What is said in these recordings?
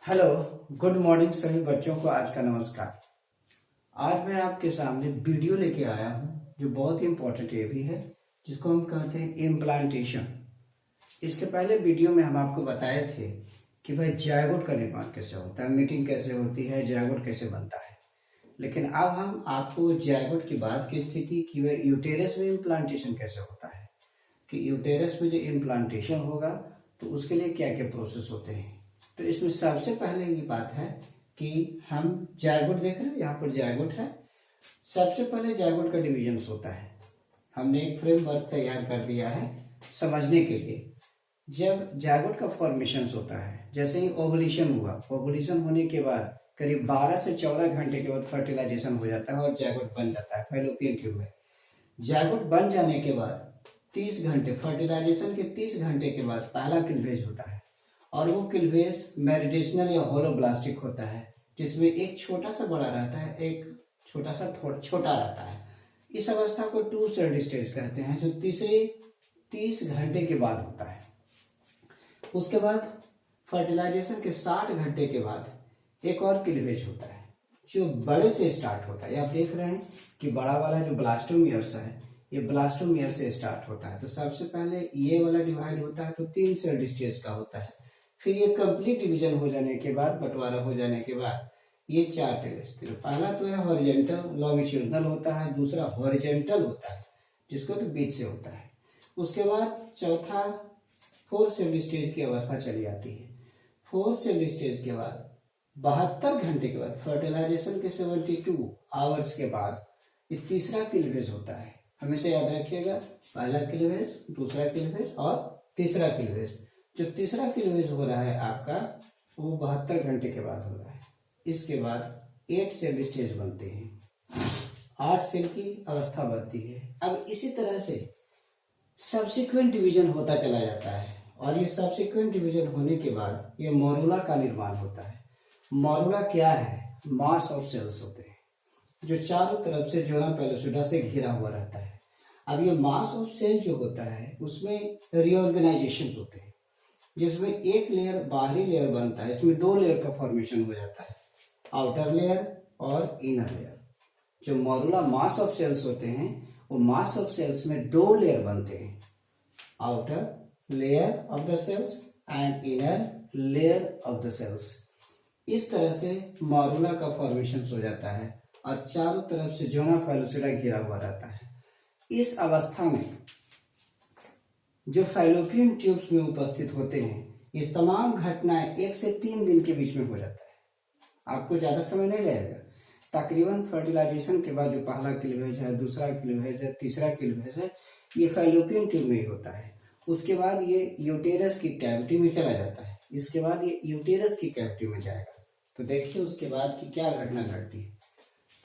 Hello, good morning सभी बच्चों को। आज का नमस्कार। आज मैं आपके सामने वीडियो लेके आया हूँ जो बहुत ही इम्पोर्टेंट ये भी है, जिसको हम कहते हैं इम्प्लांटेशन। इसके पहले वीडियो में हम आपको बताए थे कि भाई जायगोट का निर्माण कैसे होता है, मीटिंग कैसे होती है, जायगोट कैसे बनता है। लेकिन अब हम आपको जायगोट की बाद की स्थिति कि वह यूटेरस में इम्प्लांटेशन कैसे होता है, कि यूटेरस में जो इम्प्लांटेशन होगा तो उसके लिए क्या क्या प्रोसेस होते हैं। तो इसमें सबसे पहले ये बात है कि हम जायगोट देख रहे हैं, यहाँ पर जायगोट है। सबसे पहले जायगोट का डिवीजन होता है। हमने एक फ्रेमवर्क तैयार कर दिया है समझने के लिए। जब जायगोट का फॉर्मेशन होता है, जैसे ही ओवुलेशन हुआ, ओवुलेशन होने के बाद करीब 12 से 14 घंटे के बाद फर्टिलाइजेशन हो जाता है और जायगोट बन जाता है फैलोपियन ट्यूब में। जायगोट बन जाने के बाद 30 घंटे, फर्टिलाइजेशन के 30 घंटे के बाद पहला क्लीवेज होता है और वो क्लीवेज मेरिटेशनल या होलोब्लास्टिक होता है, जिसमें एक छोटा सा बड़ा रहता है, एक छोटा सा छोटा रहता है। इस अवस्था को टू सेल्ड स्टेज कहते हैं, जो तीसरे 30 घंटे के बाद होता है। उसके बाद फर्टिलाइजेशन के 60 घंटे के बाद एक और क्लीवेज होता है जो बड़े से स्टार्ट होता है। आप देख रहे हैं कि बड़ा वाला जो ब्लास्टोमियर्स है, ये ब्लास्टोमियर से स्टार्ट होता है। तो सबसे पहले ये वाला डिवाइड होता है तो 3 सेल्ड स्टेज का होता है। फिर ये कंप्लीट डिवीजन हो जाने के बाद, बंटवारा हो जाने के बाद, ये 4 स्टेज। पहला तो है हॉरिजॉन्टल लॉन्गिट्यूडनल होता है, दूसरा हॉरिजॉन्टल होता है जिसको तो बीच से होता है। उसके बाद चौथा 4 सेल्ड स्टेज की अवस्था चली आती है। 4 सेल्ड स्टेज के बाद 72 घंटे के बाद, फर्टिलाइजेशन के 72 आवर्स के बाद ये तीसरा क्लीवेज होता है। हमेशा याद रखिएगा, पहला क्लीवेज, दूसरा क्लीवेज और तीसरा क्लीवेज। जो तीसरा क्लीवेज हो रहा है आपका, वो 72 घंटे के बाद हो रहा है। इसके बाद 8 सेल स्टेज बनते हैं, 8 सेल की अवस्था बनती है। अब इसी तरह से सब्सिक्वेंट डिवीजन होता चला जाता है और ये सब्सिक्वेंट डिवीजन होने के बाद ये मॉरुला का निर्माण होता है। मॉरुला क्या है? मास ऑफ सेल्स होते हैं जो चारों तरफ से जोना पेलोसिडा से घिरा हुआ रहता है। अब ये मास ऑफ सेल जो होता है उसमें रीऑर्गेनाइजेशन होते हैं, जिसमें एक लेयर बाहरी लेयर बनता है। इसमें 2 लेयर का फॉर्मेशन हो जाता है, आउटर लेयर और इनर लेयर। जो मॉरुला मास ऑफ सेल्स होते हैं, वो मास ऑफ सेल्स में 2 लेयर बनते हैं, outer layer of the cells and inner layer of the cells. इस तरह से मॉरुला का फॉर्मेशन हो जाता है और चारों तरफ से जोना पेलोसिडा घिरा हुआ रहता है। इस अवस्था में जो फैलोपियन ट्यूब्स में उपस्थित होते हैं, ये तमाम घटनाएं 1 से 3 दिन के बीच में हो जाता है। आपको ज्यादा समय नहीं लगेगा। तकरीबन फर्टिलाइजेशन के बाद जो पहला क्लीवेज है, दूसरा क्लीवेज है, तीसरा क्लीवेज है, ये फैलोपियन ट्यूब में ही होता है। उसके बाद ये यूटेरस की कैविटी में चला जाता है। इसके बाद ये यूटेरस की कैविटी में जाएगा। तो देखिए उसके बाद की क्या घटना घटती है।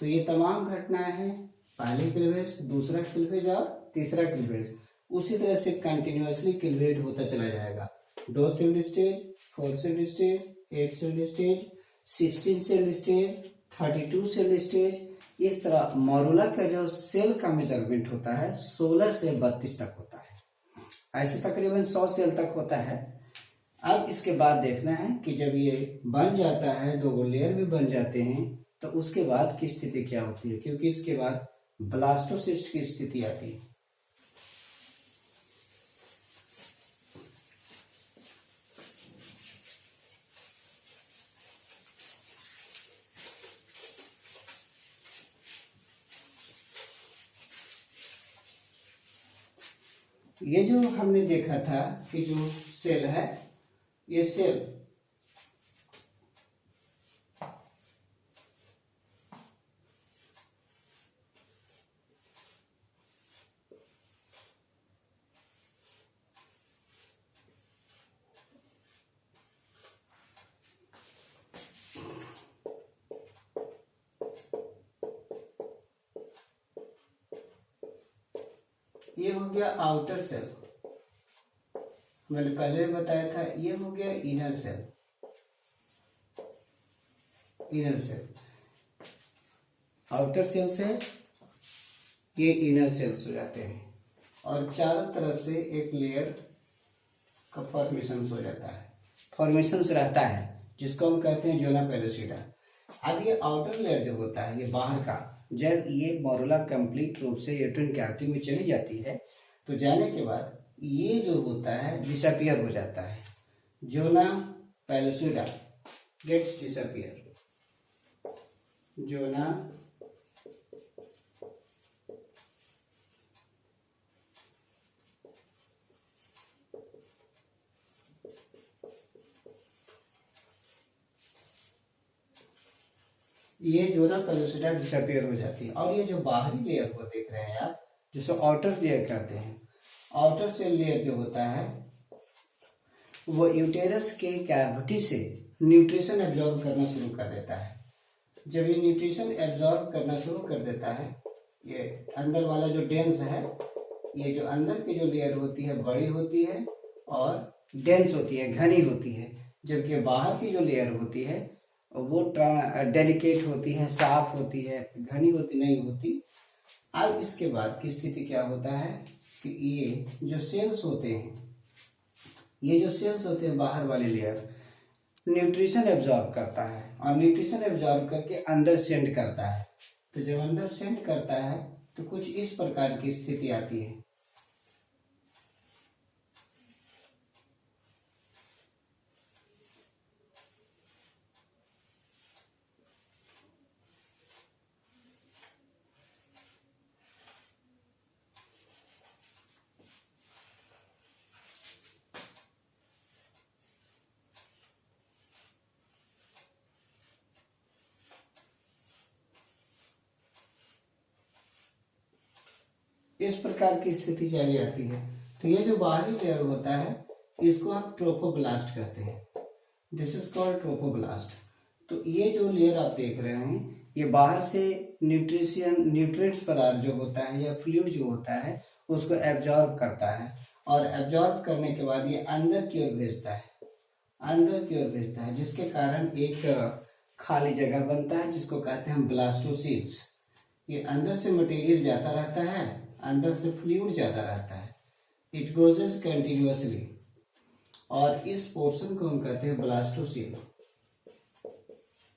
तो ये तमाम घटनाएं हैं, पहले क्लीवेज, दूसरा क्लीवेज और तीसरा क्लीवेज। उसी तरह से कंटिन्यूअसली क्लीवेज होता चला जाएगा। 2 sailed stage, 4 sailed stage, 8 sailed stage, 16 sailed stage, 32 sailed stage. इस तरह मॉरुला का जो सेल का मेजरमेंट होता है 16 से 32 तक होता है। ऐसे तकरीबन 100 सेल तक होता है। अब इसके बाद देखना है कि जब ये बन जाता है, 2 लेयर भी बन जाते हैं, तो उसके बाद की स्थिति क्या होती है, क्योंकि इसके बाद ब्लास्टोसिस्ट की स्थिति आती है। ये जो हमने देखा था कि जो सेल है, ये सेल ये हो गया आउटर सेल, मैंने पहले भी बताया था। ये हो गया inner cell, inner cell, outer cell से ये इनर सेल्स हो जाते हैं और चारों तरफ से एक लेयर का फॉर्मेशन हो जाता है, फॉर्मेशन रहता है। जिसको हम कहते हैं जोना पेलोसिडा। अब ये आउटर लेयर जो होता है, ये बाहर का, जब ये मोरुला कंप्लीट रूप से यूट्राइन कैविटी में चली जाती है तो जाने के बाद ये जो होता है डिसअपियर हो जाता है। Zona pellucida gets disappear. Zona ये जोना पेलोसिडा डिसअपियर हो जाती है। और ये जो बाहरी लेयर को देख रहे हैं आप, जिसको आउटर लेयर कहते हैं, आउटर सेल लेयर जो होता है वो यूटेरस के कैविटी से न्यूट्रिशन एब्जॉर्ब करना शुरू कर देता है। जब ये न्यूट्रिशन एब्जॉर्ब करना शुरू कर देता है, ये अंदर वाला जो डेंस है, ये जो अंदर की जो लेयर होती है बड़ी होती है और डेंस होती है, घनी होती है, जबकि बाहर की जो लेयर होती है वो डेलिकेट होती है, साफ होती है, घनी होती नहीं होती। अब इसके बाद की स्थिति क्या होता है कि ये जो सेल्स होते हैं, ये जो सेल्स होते हैं बाहर वाली लेयर, न्यूट्रिशन एब्जॉर्ब करता है और न्यूट्रिशन एब्जॉर्ब करके अंदर सेंड करता है। तो जब अंदर सेंड करता है तो कुछ इस प्रकार की स्थिति आती है। इस प्रकार की स्थिति चली आती है। तो ये जो बाहरी लेयर होता है इसको आप ट्रोफोब्लास्ट कहते हैं। This is called trophoblast. तो ये जो लेयर आप देख रहे हैं ये बाहर से न्यूट्रिएंट्स पदार्थ जो होता है या फ्लूइड जो होता है उसको एब्जॉर्ब करता है और एब्जॉर्ब करने के बाद ये अंदर की ओर भेजता है, अंदर की ओर भेजता है, जिसके कारण एक खाली जगह बनता है जिसको कहते हैं ब्लास्टोसिल्स। ये अंदर से मटेरियल जाता रहता है, अंदर से फ्लूइड जाता रहता है, इट गोजेस कंटिन्यूअसली, और इस पोर्शन को हम कहते हैं ब्लास्टोसील।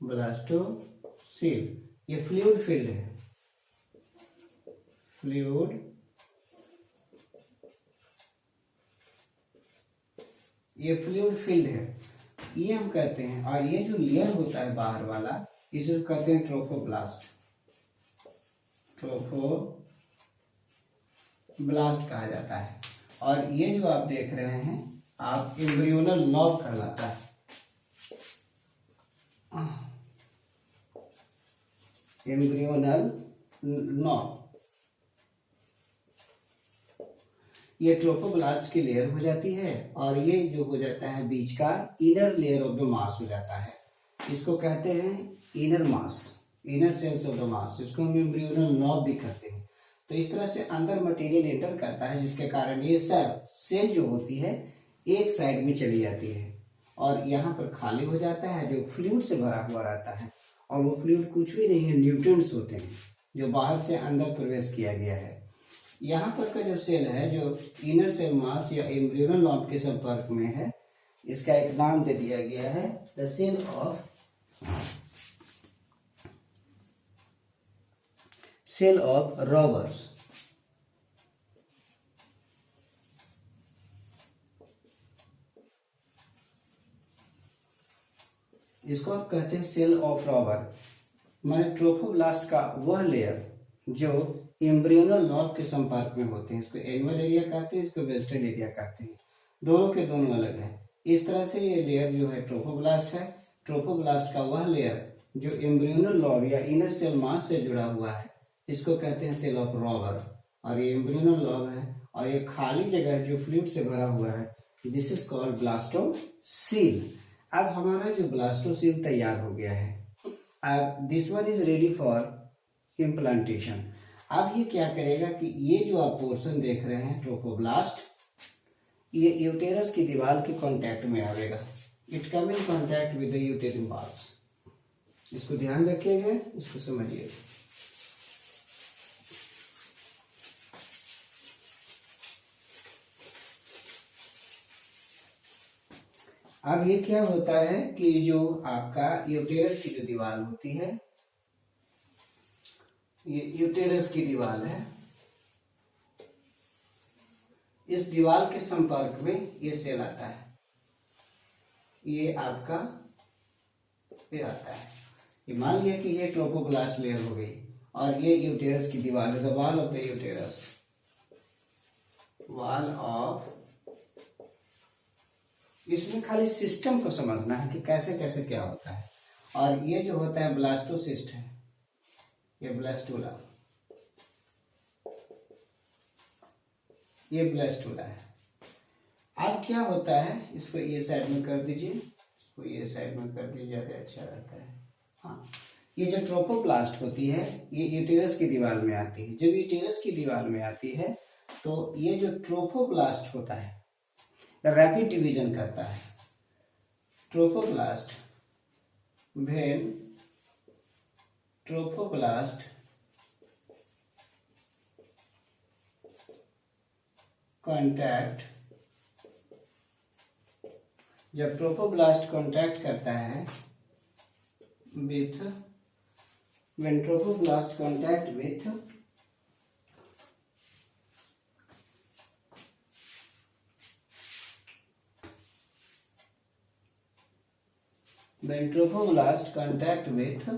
ब्लास्टोसील ये फ्लूइड फील्ड है, फ्लूइड, ये फ्लूइड फील्ड है, ये हम कहते हैं। और ये जो लेयर होता है बाहर वाला इसे कहते हैं ट्रोफोब्लास्ट। ट्रोफोब्लास्ट कहा जाता है। और ये जो आप देख रहे हैं आप एम्ब्रियोनल नॉब कहलाता है। एम्ब्रियोनल नॉब ये ट्रोफोब्लास्ट की लेयर हो जाती है और ये जो हो जाता है बीच का inner layer of the mass हो जाता है। इसको कहते हैं inner mass, inner cells of the mass, जिसको हम एम्ब्रियोनल नॉब भी कहते हैं। तो इस तरह से अंदर मटेरियल एंटर करता है जिसके कारण ये सेल जो होती है एक साइड में चली जाती है और यहाँ पर खाली हो जाता है जो फ्लूइड से भरा हुआ रहता है। और वो फ्लूइड कुछ भी नहीं है, न्यूट्रिएंट्स होते हैं जो बाहर से अंदर प्रवेश किया गया है। यहाँ पर का जो सेल है जो इनर सेल मास या एम्ब्रियोनल नॉब के संपर्क में है, इसका एक नाम दे दिया गया है द सेल ऑफ रॉबर्स। इसको आप कहते हैं सेल ऑफ रॉबर। माने ट्रोफोब्लास्ट का वह लेयर जो एम्ब्रियोनल नॉब के संपर्क में होते हैं, इसको एनुअल एरिया कहते हैं, इसको वेस्टर्न एरिया कहते हैं, दोनों के दोनों अलग है। इस तरह से ये लेयर जो है ट्रोफोब्लास्ट है। ट्रोफोब्लास्ट का वह लेयर जो एम्ब्रियोनल नॉब या इनर सेल मास से जुड़ा हुआ है इसको कहते हैं सेल ऑफ रॉबर। और ये एम्ब्रियोनल नॉब है और ये खाली जगह जो फ्लूइड से भरा हुआ है, दिस इज कॉल्ड ब्लास्टोसील। अब हमारा जो ब्लास्टोसील तैयार हो गया है, अब this one is ready for implantation. अब ये क्या करेगा कि ये जो आप पोर्शन देख रहे हैं ट्रोफोब्लास्ट, ये यूटेरस की दीवार के कांटेक्ट में आएगा। It come in contact with the यूटेरिन walls. इसको ध्यान रखिएगा, इसको समझिए। अब ये क्या होता है कि जो आपका यूटेरस की जो दीवार होती है, ये यूटेरस की दीवार है, इस दीवार के संपर्क में ये सेल आता है, ये आपका ये आता है। ये मान लिया कि ये ट्रोपोब्लास्ट लेयर हो गई और ये यूटेरस की दीवार है, the wall of the uterus, wall of. इसमें खाली सिस्टम को समझना है कि कैसे कैसे क्या होता है। और ये जो होता है ब्लास्टोसिस्ट है, ये ब्लास्टुला, ये ब्लास्टुला है। अब क्या होता है, इसको ये साइड में कर दीजिए, इसको ये साइड में कर दीजिए, ज्यादा अच्छा रहता है। हाँ, ये जो ट्रोपोप्लास्ट होती है ये यूटेरस की दीवार में आती है। जब यूटेरस की दीवार में आती है तो ये जो ट्रोपोप्लास्ट होता है रैपिड डिवीजन करता है। ट्रोपोप्लास्ट, व्हेन ट्रोपोप्लास्ट कॉन्टैक्ट, जब ट्रोपोब्लास्ट कॉन्टैक्ट करता है with, when trophoblast contact with when trophoblast contact with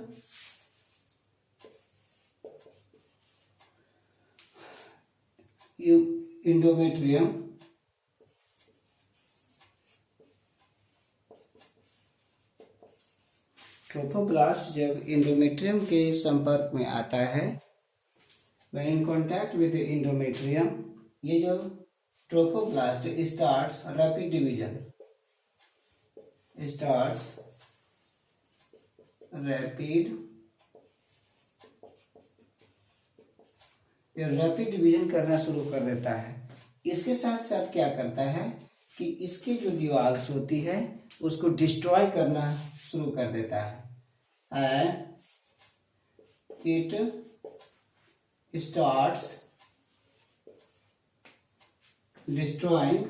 endometrium, trophoblast जब एंडोमेट्रियम के संपर्क में आता है, when in contact with the endometrium, ये जो trophoblast starts rapid division, starts rapid, ये रैपिड डिवीजन करना शुरू कर देता है। इसके साथ साथ क्या करता है कि इसकी जो दीवार्स होती है उसको डिस्ट्रॉय करना शुरू कर देता है। And it starts destroying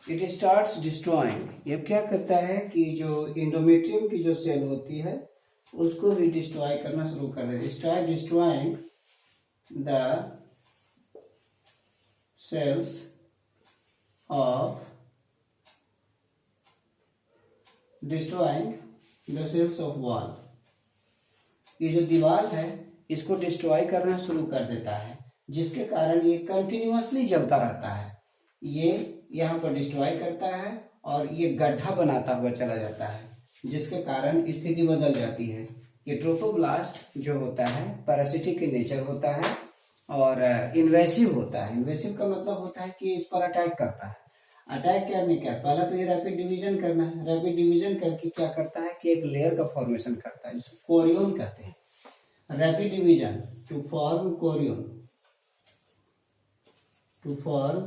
it starts destroying, ये क्या करता है कि जो इंडोमेट्रियम की जो सेल होती है उसको भी डिस्ट्रॉय करना शुरू कर देता है। Start destroying the cells of, destroying the cells of wall, ये जो दीवार है इसको डिस्ट्रॉय करना शुरू कर देता है, जिसके कारण ये कंटिन्यूअसली जलता रहता है। ये यहाँ पर डिस्ट्रॉय करता है और ये गड्ढा बनाता हुआ चला जाता है, जिसके कारण स्थिति बदल जाती है। ये ट्रोफोब्लास्ट जो होता है पैरासिटिक in नेचर होता है और इन्वेसिव होता है। इन्वेसिव का मतलब होता है कि इस पर अटैक करता है। अटैक करने का पहला तो ये रैपिड डिवीजन करना है। रैपिड डिवीजन करके क्या करता है कि एक लेयर का फॉर्मेशन करता है, जिसको कोरियन कहते हैं। Rapid division to form chorion, to form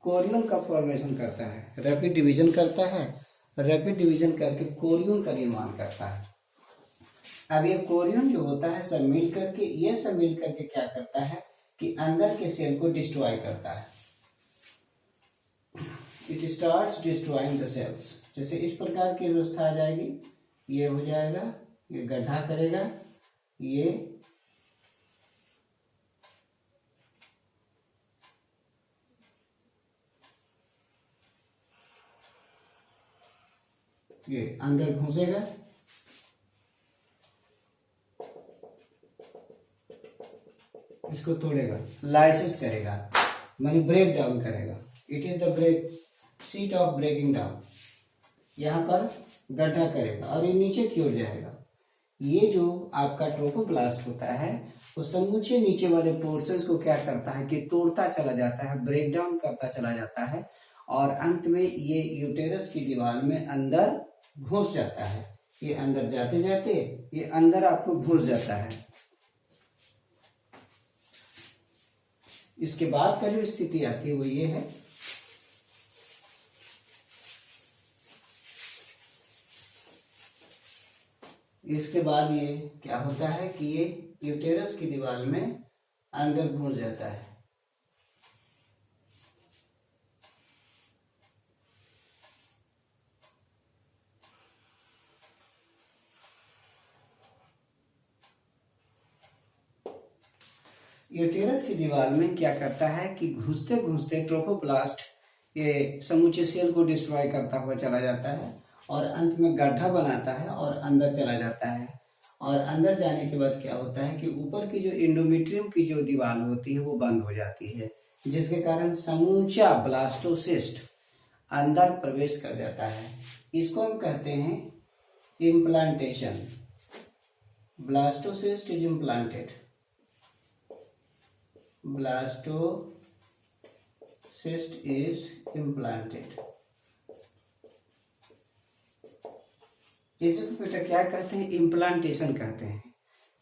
chorion का फॉर्मेशन करता है। रैपिड डिवीजन करता है, रैपिड डिवीजन करके कोरियन का निर्माण करता है। अब ये कोरियन जो होता है सब मिल करके, ये सब मिल करके क्या करता है कि अंदर के सेल को डिस्ट्रॉय करता है। It starts destroying the cells. जैसे इस प्रकार की व्यवस्था आ जाएगी, ये हो जाएगा, ये गड्ढा करेगा, ये अंदर घुसेगा, इसको तोड़ेगा, लाइसिस करेगा, मानी ब्रेक डाउन करेगा। It is the break seat of breaking down. यहाँ पर गड्ढा करेगा और ये नीचे की ओर जाएगा। ये जो आपका ट्रोफोब्लास्ट होता है वो समूचे नीचे वाले पोर्शंस को क्या करता है कि तोड़ता चला जाता है, ब्रेक डाउन करता चला जाता है और अंत में ये यूटेरस की दीवार में अंदर घुस जाता है। ये अंदर जाते जाते ये अंदर आपको घुस जाता है। इसके बाद का जो स्थिति आती है वो ये है, इसके बाद ये क्या होता है कि ये यूटेरस की दीवार में अंदर घुस जाता है। यूटेरस की दीवार में क्या करता है कि घुसते घुसते ट्रोफोप्लास्ट ये समूचे सेल को डिस्ट्रॉय करता हुआ चला जाता है और अंत में गड्ढा बनाता है और अंदर चला जाता है। और अंदर जाने के बाद क्या होता है कि ऊपर की जो एंडोमेट्रियम की जो दीवार होती है वो बंद हो जाती है, जिसके कारण समूचा ब्लास्टोसिस्ट अंदर प्रवेश कर जाता है। इसको हम कहते हैं implantation. Blastocyst is implanted. Blastocyst is implanted। इसको बेटा क्या कहते हैं? इम्प्लांटेशन कहते हैं।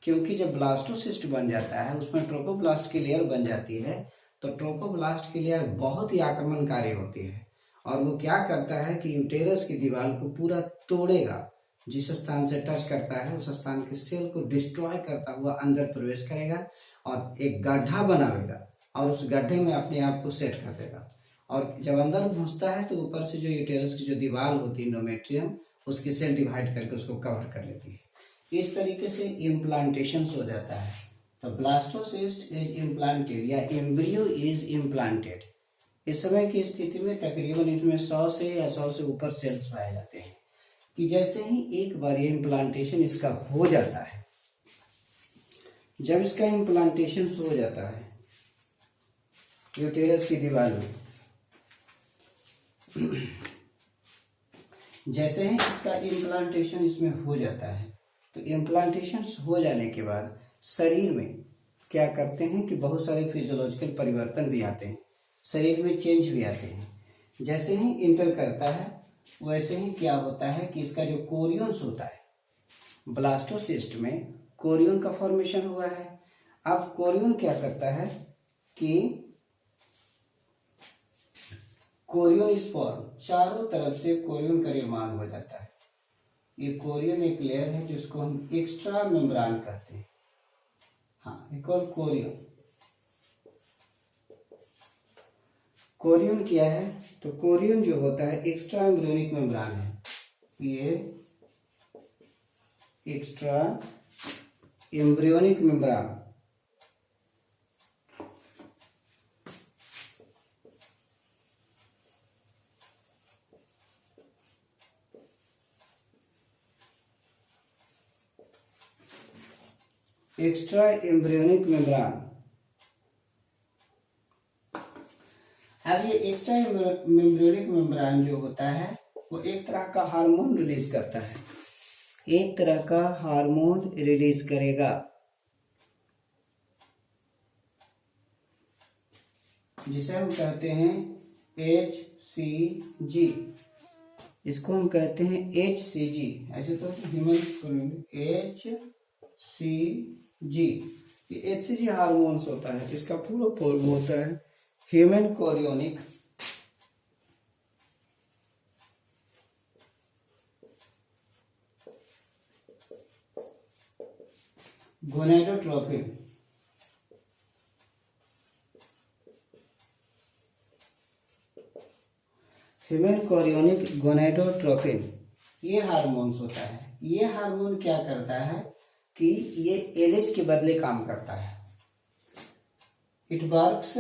क्योंकि जब ब्लास्टोसिस्ट बन जाता है उसमें ट्रोपोब्लास्ट की लेयर बन जाती है, तो ट्रोपोब्लास्ट की लेयर बहुत ही आक्रमणकारी होती है और वो क्या करता है कि यूटेरस की दीवार को पूरा तोड़ेगा। जिस स्थान से टच करता है उस स्थान के सेल को डिस्ट्रॉय करता हुआ अंदर प्रवेश करेगा और एक गड्ढा बनाएगा और उस गड्ढे में अपने आप को सेट कर देगा। और जब अंदर घुसता है तो ऊपर से जो यूटेरस की जो दीवार होती है एंडोमेट्रियम, उसकी सेल डिवाइड करके उसको कवर कर लेती है। इस तरीके से इम्प्लांटेशन हो जाता है। तो ब्लास्टोसिस्ट इज इम्प्लांटेड या एम्ब्रियो इज इम्प्लांटेड। इस समय की स्थिति में तकरीबन इसमें 100 से या 100 से ऊपर सेल्स पाए जाते हैं। कि जैसे ही एक बार ये इम्प्लांटेशन इसका हो जाता है, जब इसका इम्प्लांटेशन हो जाता है यूटेरस की दीवार में, जैसे ही इसका इम्प्लांटेशन इसमें हो जाता है, तो इम्प्लांटेशन हो जाने के बाद शरीर में क्या करते हैं कि बहुत सारे फिजियोलॉजिकल परिवर्तन भी आते हैं, शरीर में चेंज भी आते हैं। जैसे ही इंटर करता है वैसे ही क्या होता है कि इसका जो कोरियंस होता है, ब्लास्टोसिस्ट में कोरियन का फॉर्मेशन हुआ है। अब कोरियन क्या करता है कि कोरियन स्पॉर्म, चारों तरफ से कोरियन का निर्माण हो जाता है। ये कोरियन एक लेयर है जिसको हम एक्स्ट्रा मेम्ब्रान कहते हैं। हाँ, इक्वल कोरियन। कोरियन क्या है? तो कोरियन जो होता है एक्स्ट्रा एम्ब्रियोनिक मेम्ब्रान है। ये extra embryonic membrane extra embryonic membrane. अब ये एक्स्ट्रा एम्ब्रियोनिक मेम्ब्रान जो होता है वो एक तरह का हार्मोन रिलीज करता है, एक तरह का हार्मोन रिलीज करेगा जिसे हम कहते हैं HCG। इसको हम कहते हैं HCG, ऐसे तो ह्यूमन HCG। ये HCG हार्मोन्स होता है, इसका पूरा फॉर्म होता है human chorionic gonadotropin. Human chorionic gonadotropin ये हार्मोन्स होता है। ये हार्मोन क्या करता है कि ये एलएच के बदले काम करता है। It works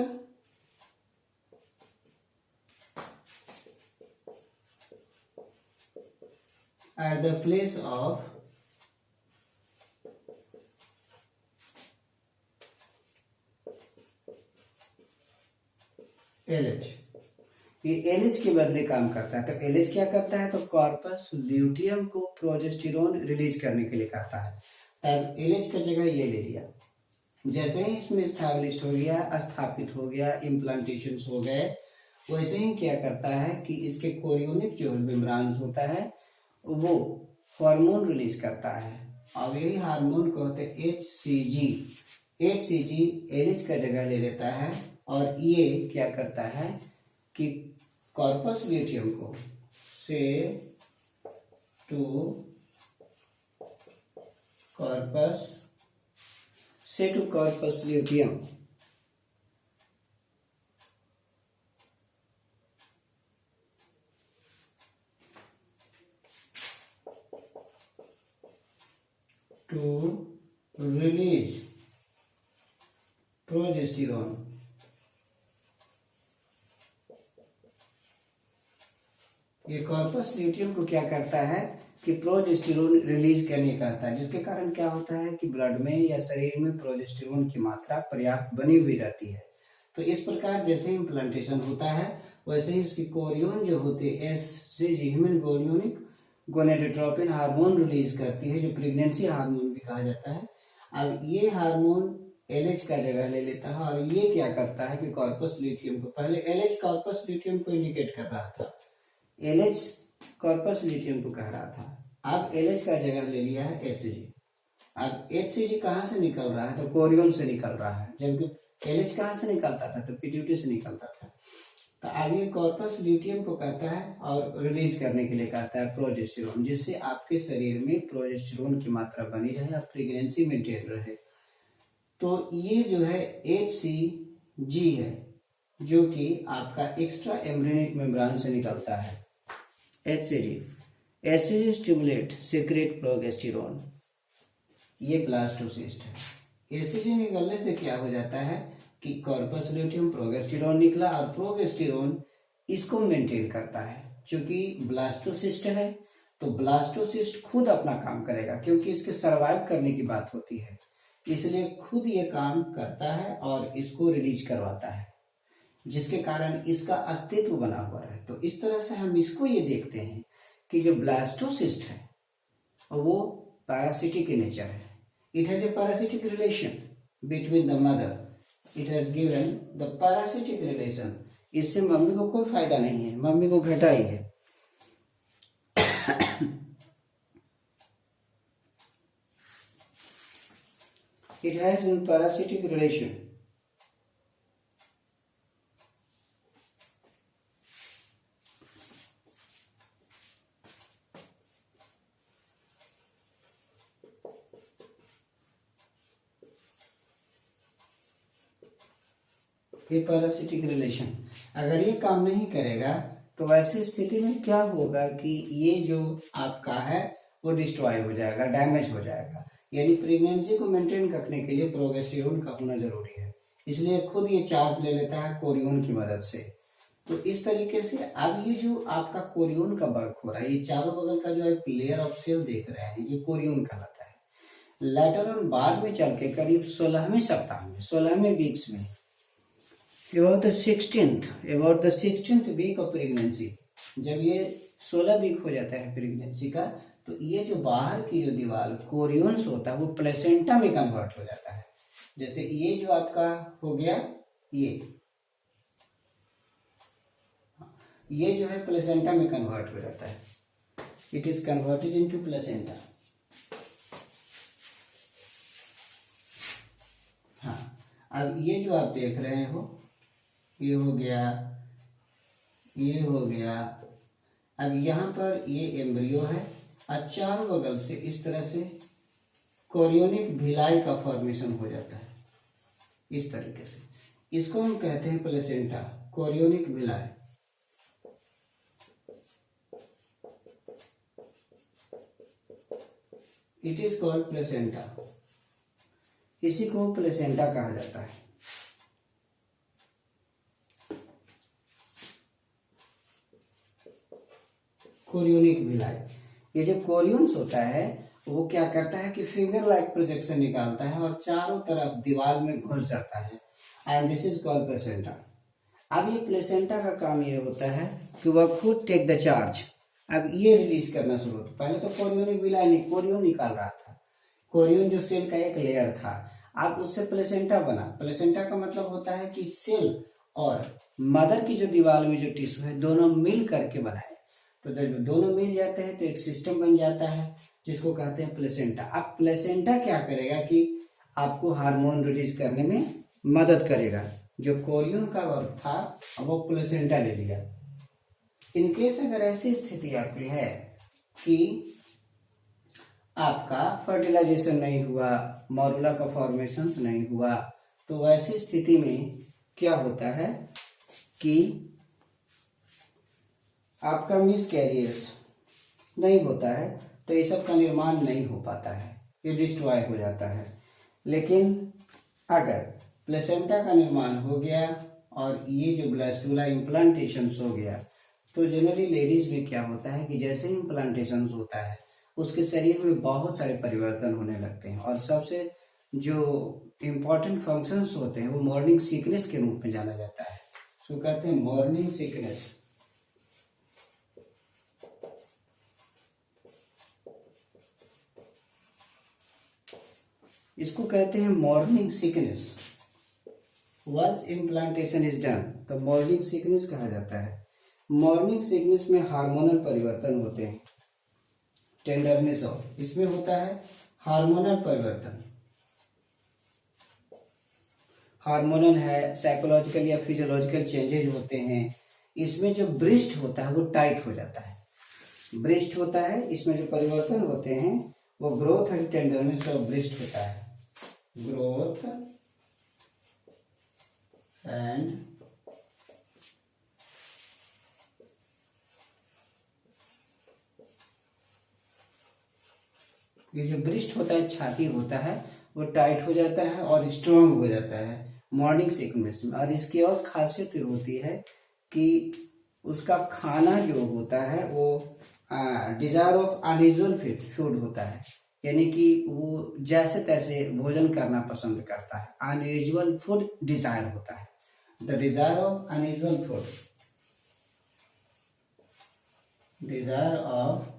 at the place of LH। ये LH के बदले काम करता है। तो LH क्या करता है? तो कॉर्पस ल्यूटियम को प्रोजेस्टेरोन रिलीज करने के लिए करता है। तब LH का जगह ये ले लिया। जैसे ही इसमें स्टैब्लिश हो गया, स्थापित हो गया, इम्प्लांटेशन हो गए, वैसे ही क्या करता है कि इसके कोरियोनिक जो मेम्ब्रान्स होता है वो हार्मोन रिलीज करता है और यही हार्मोन को कहते हैं HCG। HCG LH का जगह ले लेता है और ये क्या करता है कि कॉर्पस ल्यूटियम को से to corpus say to corpus luteum to release progesterone. ये कॉर्पस ल्यूटियम को क्या करता है कि प्रोजेस्टेरोन रिलीज करने कहता है, जिसके कारण क्या होता है कि ब्लड में या शरीर में प्रोजेस्टेरोन की मात्रा पर्याप्त बनी हुई रहती है। तो इस प्रकार जैसे इम्प्लांटेशन होता है वैसे ही इसकी कोरियन जो होती है HCG human chorionic gonadotropin hormone release करती है, जो प्रेगनेंसी हार्मोन भी कहा जाता है। अब ये हार्मोन एलएच का जगह ले लेता है और ये क्या करता है कि कॉर्पस ल्यूटियम को, पहले एलएच कॉर्पस ल्यूटियम को इंडिकेट कर रहा था, एलएच कॉर्पस ल्यूटियम को कह रहा था, अब एलएच का जगह ले लिया है एचसीजी। अब एचसीजी कहाँ से निकल रहा है, तो कोरियन से निकल रहा है, जबकि एलएच कहाँ से निकलता था, तो पिट्यूटरी से निकलता था। तो अब ये कॉर्पस ल्यूटियम को कहता है और रिलीज करने के लिए कहता है प्रोजेस्टेरोन, जिससे आपके शरीर में प्रोजेस्टेरोन की मात्रा बनी रहे और प्रेगनेंसी मेंटेन रहे। तो ये जो है एचसीजी है जो कि आपका एक्स्ट्रा एम्ब्रियोनिक मेम्ब्रेन से निकलता है। एचसीजी स्टिमुलेट सीक्रेट प्रोजेस्टेरोन, ये ब्लास्टोसिस्ट है। एचसीजी निकलने से क्या हो जाता है कि कॉर्पस ल्यूटियम प्रोजेस्टेरोन निकला और प्रोजेस्टेरोन इसको मेंटेन करता है। क्योंकि ब्लास्टोसिस्ट है तो ब्लास्टोसिस्ट खुद अपना काम करेगा, क्योंकि इसके सरवाइव करने की बात होती है, इसलिए खुद ये काम करता है और इसको रिलीज करवाता है, जिसके कारण इसका अस्तित्व बना हुआ है। तो इस तरह से हम इसको ये देखते हैं कि जो ब्लास्टोसिस्ट है वो पैरासिटिक इन नेचर है। It has a parasitic relation between the mother, it has given the parasitic relation. इससे मम्मी को कोई फायदा नहीं है, मम्मी को घटा ही है। It has a parasitic relation. ये पैरासिटिक रिलेशन अगर ये काम नहीं करेगा तो वैसी स्थिति में क्या होगा कि ये जो आपका है वो डिस्ट्रॉय हो जाएगा, डैमेज हो जाएगा। यानी प्रेगनेंसी को मेंटेन रखने के लिए प्रोजेस्टेरोन का होना जरूरी है, इसलिए खुद ये चार्ज ले लेता है कोरियन की मदद से। तो इस तरीके से अब ये जो आपका कोरियन का वर्क हो रहा है, ये चारों बगल का जो है लेयर ऑफ सेल देख रहे हैं, ये कोरियन कहलाता है। लेटर ऑन बाद में चल के करीब 16वें सप्ताह में, 16वें वीक्स में, about the 16th week of pregnancy, जब ये 16 वीक हो जाता है प्रेगनेंसी का, तो ये जो बाहर की जो दीवार कोरियन्स होता है वो प्लेसेंटा में कन्वर्ट हो जाता है। जैसे ये जो आपका हो गया, ये जो है प्लेसेंटा में कन्वर्ट हो जाता है, it is converted into placenta. हाँ, अब ये जो आप देख रहे हो, ये हो गया, ये हो गया। अब यहाँ पर ये एम्ब्रियो है और चारों बगल से इस तरह से कोरियोनिक भिलाई का फॉर्मेशन हो जाता है। इस तरीके से इसको हम कहते हैं placenta, chorionic Bhilai. It is called placenta, इसी को प्लेसेंटा कहा जाता है। कोरियोनिक भिलाई, ये जो कोरियन्स होता है वो क्या करता है कि फिंगर लाइक प्रोजेक्शन निकालता है और चारों तरफ दीवार में घुस जाता है, and this is called placenta. अब ये प्लेसेंटा का काम ये होता है कि वह खुद टेक द चार्ज, अब ये रिलीज करना शुरू होता। पहले तो कोरियोनिक भिलाई कोरियन निकाल रहा था, कोरियन जो सेल का एक लेयर था, अब उससे प्लेसेंटा बना। प्लेसेंटा का मतलब होता है कि सेल और मदर की जो दीवार में जो टिश्यू है दोनों मिल करके बनाए। तो जब दोनों मिल जाते हैं तो एक सिस्टम बन जाता है जिसको कहते हैं प्लेसेंटा। अब प्लेसेंटा क्या करेगा कि आपको हार्मोन रिलीज करने में मदद करेगा। जो कोरियन का वर्क था अब वो प्लेसेंटा ले लिया। इनकेस अगर ऐसी स्थिति आती है कि आपका फर्टिलाइजेशन नहीं हुआ, मॉरुला का फॉर्मेशन नहीं हुआ, तो वैसी स्थिति में क्या होता है कि आपका मिसकैरियर्स नहीं होता है, तो ये सब का निर्माण नहीं हो पाता है, ये डिस्ट्रॉय हो जाता है। लेकिन अगर प्लेसेंटा का निर्माण हो गया और ये जो ब्लास्टुला इम्प्लांटेशन हो गया, तो जनरली लेडीज में क्या होता है कि जैसे ही इम्प्लांटेशन होता है उसके शरीर में बहुत सारे परिवर्तन होने लगते हैं, और सबसे जो इम्पोर्टेंट फंक्शंस होते हैं वो मॉर्निंग सिकनेस के रूप में जाना जाता है। तो कहते हैं मॉर्निंग सिकनेस। इसको कहते हैं morning sickness. Once implantation is done तो मॉर्निंग सिकनेस कहा जाता है। मॉर्निंग सिकनेस में हार्मोनल परिवर्तन होते हैं, टेंडरनेस और इसमें होता है हार्मोनल परिवर्तन। हार्मोनल है, साइकोलॉजिकल या फिजियोलॉजिकल चेंजेज होते हैं। इसमें जो ब्रेस्ट होता है वो टाइट हो जाता है, ब्रेस्ट होता है, इसमें जो परिवर्तन होते हैं वो growth and tenderness of breast होता है, ग्रोथ एंड ये जो ब्रेस्ट होता है, छाती होता है, वो टाइट हो जाता है और स्ट्रांग हो जाता है मॉर्निंग सिकनेस में। और इसकी और खासियत होती है कि उसका खाना जो होता है वो डिजायर ऑफ अनयूजुअल फूड होता है, यानी कि वो जैसे तैसे भोजन करना पसंद करता है। अनयूजुअल फूड डिजायर होता है, the desire of unusual food, desire of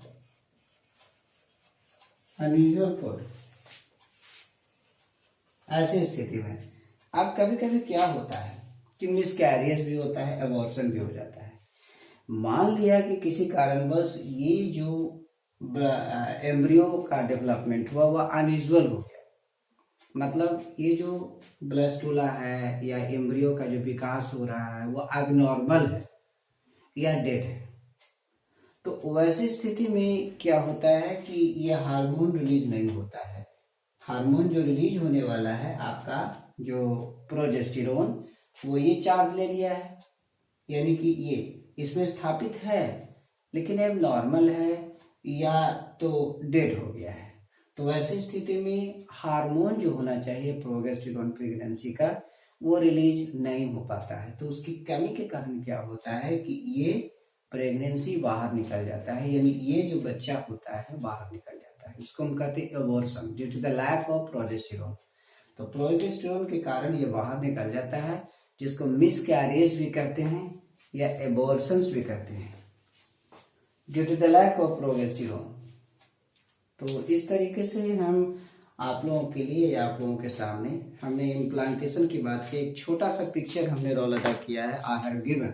unusual food. ऐसी स्थिति में अब कभी कभी क्या होता है कि मिसकैरियर्स भी होता है, अबॉर्शन भी हो जाता है। मान लिया कि किसी कारणवश ये जो एम्ब्रियो का डेवलपमेंट हुआ वह अनयूजुअल हो गया, मतलब ये जो ब्लास्टुला है या एम्ब्रियो का जो विकास हो रहा है वो एबनॉर्मल है या डेड है, तो वैसी स्थिति में क्या होता है कि ये हार्मोन रिलीज नहीं होता है। हार्मोन जो रिलीज होने वाला है आपका जो प्रोजेस्टेरोन, वो ये चार्ज ले लिया है, यानी कि ये इसमें स्थापित है लेकिन अब नॉर्मल है या तो डेड हो गया है। तो वैसी स्थिति में हार्मोन जो होना चाहिए प्रोजेस्टेरोन प्रेगनेंसी का वो रिलीज नहीं हो पाता है। तो उसकी कमी के कारण क्या होता है कि ये प्रेगनेंसी बाहर निकल जाता है, यानी ये जो बच्चा होता है बाहर निकल जाता है। इसको हम कहते हैं abortion due to the lack of progesterone. तो प्रोजेस्टेरोन के कारण ये बाहर निकल जाता है, जिसको मिसकैरेज भी कहते हैं या एबॉर्शंस भी कहते हैं, due to the lack of progesterone. तो इस तरीके से हम आप लोगों के लिए या आप लोगों के सामने हमने इम्प्लांटेशन की बात की, एक छोटा सा पिक्चर हमने रोल अदा किया है आई हैव गिवन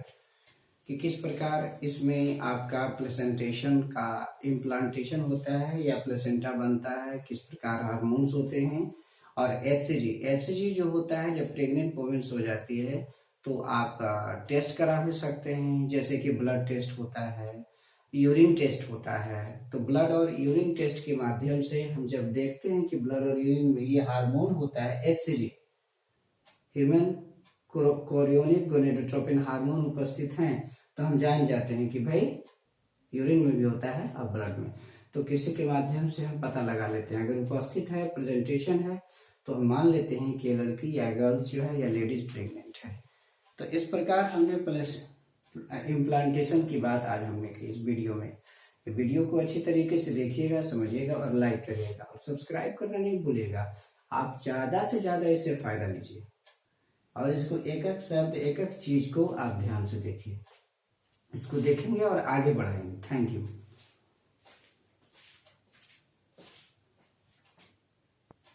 कि किस प्रकार इसमें आपका प्लेसेंटेशन का इम्प्लांटेशन होता है या प्लेसेंटा बनता है, किस प्रकार हार्मोन्स होते हैं। और एचसीजी जो होता है जब प्रेग्नेंट वुमेन्स हो जाती है तो आप टेस्ट करा भी सकते हैं, जैसे कि ब्लड टेस्ट होता है, यूरिन टेस्ट होता है। तो ब्लड और यूरिन टेस्ट के माध्यम से हम जब देखते हैं कि ब्लड और यूरिन में ये हार्मोन होता है HCG, human chorionic gonadotropin hormone उपस्थित हैं, तो हम जान जाते हैं कि भाई यूरिन में भी होता है और ब्लड में। तो किसी के माध्यम से हम पता लगा लेते हैं, अगर उपस्थित है, प्रेजेंटेशन है, तो हम मान लेते हैं कि लड़की या गर्ल्स जो है या लेडीज प्रेग्नेंट है। तो इस प्रकार हमने प्लस इम्प्लांटेशन की बात आज हमने की इस वीडियो में। वीडियो को अच्छी तरीके से देखिएगा, समझिएगा और लाइक करिएगा और सब्सक्राइब करना नहीं भूलिएगा। आप ज़्यादा से ज़्यादा इससे फायदा लीजिए और इसको एक एक शब्द एक एक चीज को आप ध्यान से देखिए, इसको देखेंगे और आगे बढ़ाएंगे। Thank you.